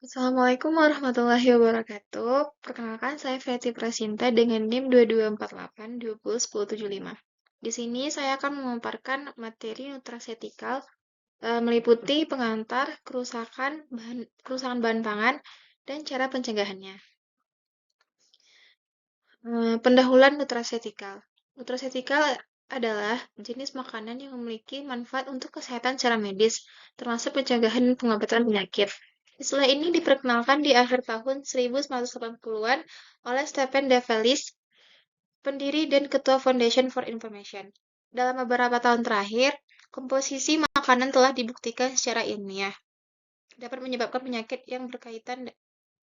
Assalamualaikum warahmatullahi wabarakatuh. Perkenalkan, saya Fetty Prasinta dengan NIM 2248 Di sini saya akan memaparkan materi nutrasetikal meliputi pengantar, kerusakan bahan pangan, dan cara pencegahannya. Pendahuluan nutrasetikal. Nutrasetikal adalah jenis makanan yang memiliki manfaat untuk kesehatan secara medis, termasuk pencegahan dan pengobatan penyakit. Istilah ini diperkenalkan di akhir tahun 1980-an oleh Stephen Davelis, pendiri dan ketua Foundation for Information. Dalam beberapa tahun terakhir, komposisi makanan telah dibuktikan secara ilmiah dapat menyebabkan penyakit yang berkaitan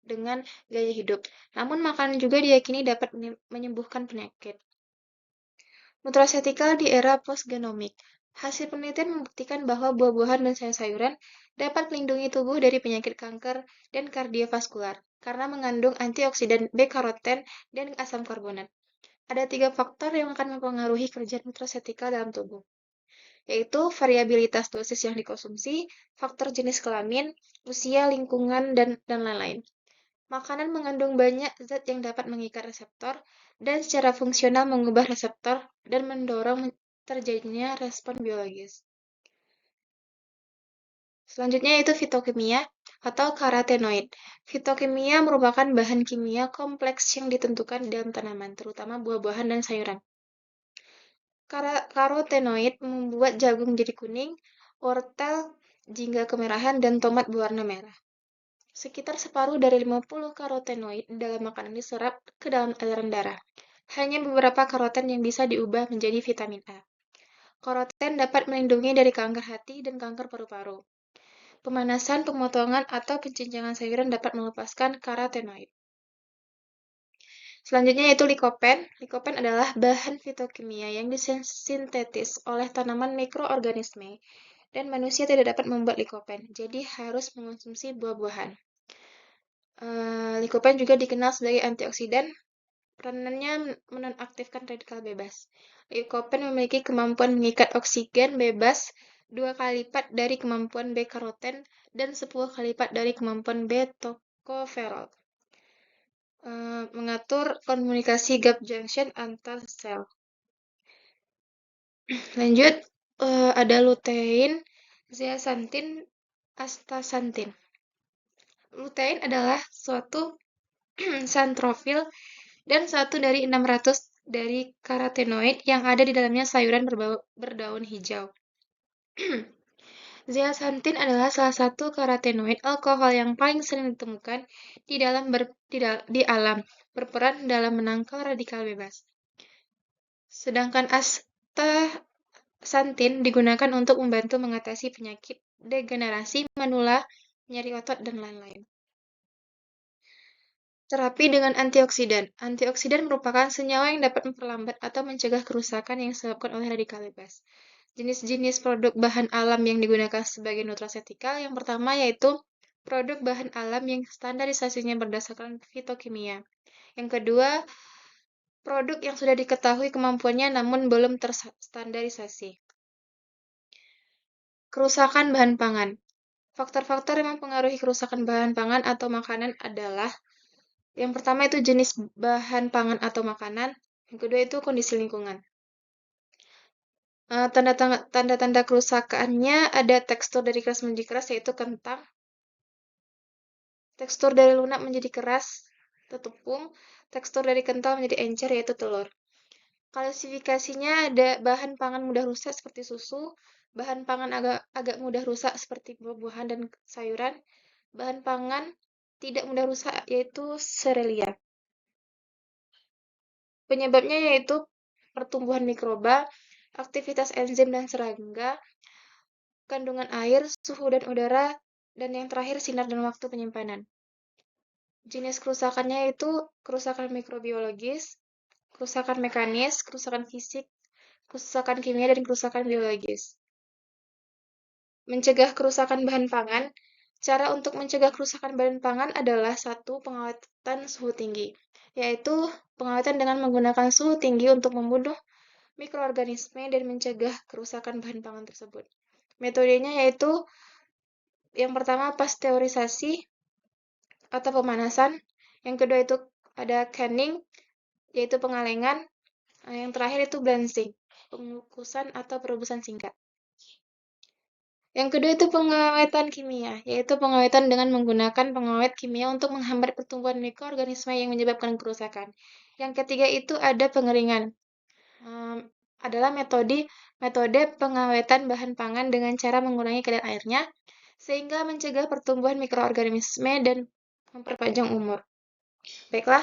dengan gaya hidup. Namun makanan juga diyakini dapat menyembuhkan penyakit. Nutraceutical di era postgenomik. Hasil penelitian membuktikan bahwa buah-buahan dan sayur-sayuran dapat melindungi tubuh dari penyakit kanker dan kardiovaskular karena mengandung antioksidan B-karoten dan asam karbonat. Ada 3 faktor yang akan mempengaruhi kerja nutraceutical dalam tubuh, yaitu variabilitas dosis yang dikonsumsi, faktor jenis kelamin, usia, lingkungan, dan lain-lain. Makanan mengandung banyak zat yang dapat mengikat reseptor dan secara fungsional mengubah reseptor dan mendorong terjadinya respon biologis. Selanjutnya yaitu fitokimia atau karotenoid. Fitokimia merupakan bahan kimia kompleks yang ditentukan dalam tanaman, terutama buah-buahan dan sayuran. Karotenoid membuat jagung jadi kuning, wortel jingga kemerahan, dan tomat berwarna merah. Sekitar separuh dari 50 karotenoid dalam makanan diserap ke dalam aliran darah. Hanya beberapa karoten yang bisa diubah menjadi vitamin A. Karoten dapat melindungi dari kanker hati dan kanker paru-paru. Pemanasan, pemotongan, atau pencincangan sayuran dapat melepaskan karotenoid. Selanjutnya yaitu likopen. Likopen adalah bahan fitokimia yang disintetis oleh tanaman mikroorganisme dan manusia tidak dapat membuat likopen, jadi harus mengonsumsi buah-buahan. Likopen juga dikenal sebagai antioksidan. Peranannya menonaktifkan radikal bebas. Likopen memiliki kemampuan mengikat oksigen bebas 2 kali lipat dari kemampuan B-karoten dan 10 kali lipat dari kemampuan B-tokoferol. Mengatur komunikasi gap junction antar sel. Lanjut, ada lutein, zeaxanthin, astaxanthin. Lutein adalah suatu santrofil dan satu dari 600 dari karotenoid yang ada di dalamnya sayuran berdaun hijau. Zeaxanthin adalah salah satu karotenoid alkohol yang paling sering ditemukan di alam, berperan dalam menangkal radikal bebas. Sedangkan astaxanthin digunakan untuk membantu mengatasi penyakit degenerasi menular, nyeri otot, dan lain-lain. Terapi dengan antioksidan. Antioksidan merupakan senyawa yang dapat memperlambat atau mencegah kerusakan yang disebabkan oleh radikal bebas. Jenis-jenis produk bahan alam yang digunakan sebagai nutrasetikal yang pertama yaitu produk bahan alam yang standarisasinya berdasarkan fitokimia. Yang kedua, produk yang sudah diketahui kemampuannya namun belum terstandarisasi. Kerusakan bahan pangan. Faktor-faktor yang mempengaruhi kerusakan bahan pangan atau makanan adalah yang pertama itu jenis bahan pangan atau makanan, yang kedua itu kondisi lingkungan. Tanda-tanda kerusakannya ada tekstur dari keras menjadi keras yaitu kentang, tekstur dari lunak menjadi keras itu tepung, tekstur dari kental menjadi encer yaitu telur. Klasifikasinya ada bahan pangan mudah rusak seperti susu, bahan pangan agak mudah rusak seperti buah-buahan dan sayuran, bahan pangan tidak mudah rusak yaitu serelia. Penyebabnya yaitu pertumbuhan mikroba, aktivitas enzim dan serangga, kandungan air, suhu dan udara, dan yang terakhir sinar dan waktu penyimpanan. Jenis kerusakannya yaitu kerusakan mikrobiologis, kerusakan mekanis, kerusakan fisik, kerusakan kimia, dan kerusakan biologis. Mencegah kerusakan bahan pangan. Cara untuk mencegah kerusakan bahan pangan adalah satu, pengawetan suhu tinggi, yaitu pengawetan dengan menggunakan suhu tinggi untuk membunuh mikroorganisme dan mencegah kerusakan bahan pangan tersebut. Metodenya yaitu yang pertama pasteurisasi, atau pemanasan. Yang kedua itu ada canning, yaitu pengalengan. Yang terakhir itu blanching, pengukusan atau perebusan singkat. Yang kedua itu pengawetan kimia, yaitu pengawetan dengan menggunakan pengawet kimia untuk menghambat pertumbuhan mikroorganisme yang menyebabkan kerusakan. Yang ketiga itu ada pengeringan. Adalah metode pengawetan bahan pangan dengan cara mengurangi kadar airnya, sehingga mencegah pertumbuhan mikroorganisme dan memperpanjang umur. Baiklah,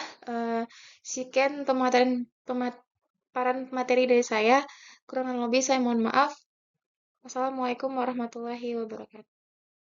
sekian pemaparan materi dari saya. Kurang lebih saya mohon maaf. Wassalamualaikum warahmatullahi wabarakatuh.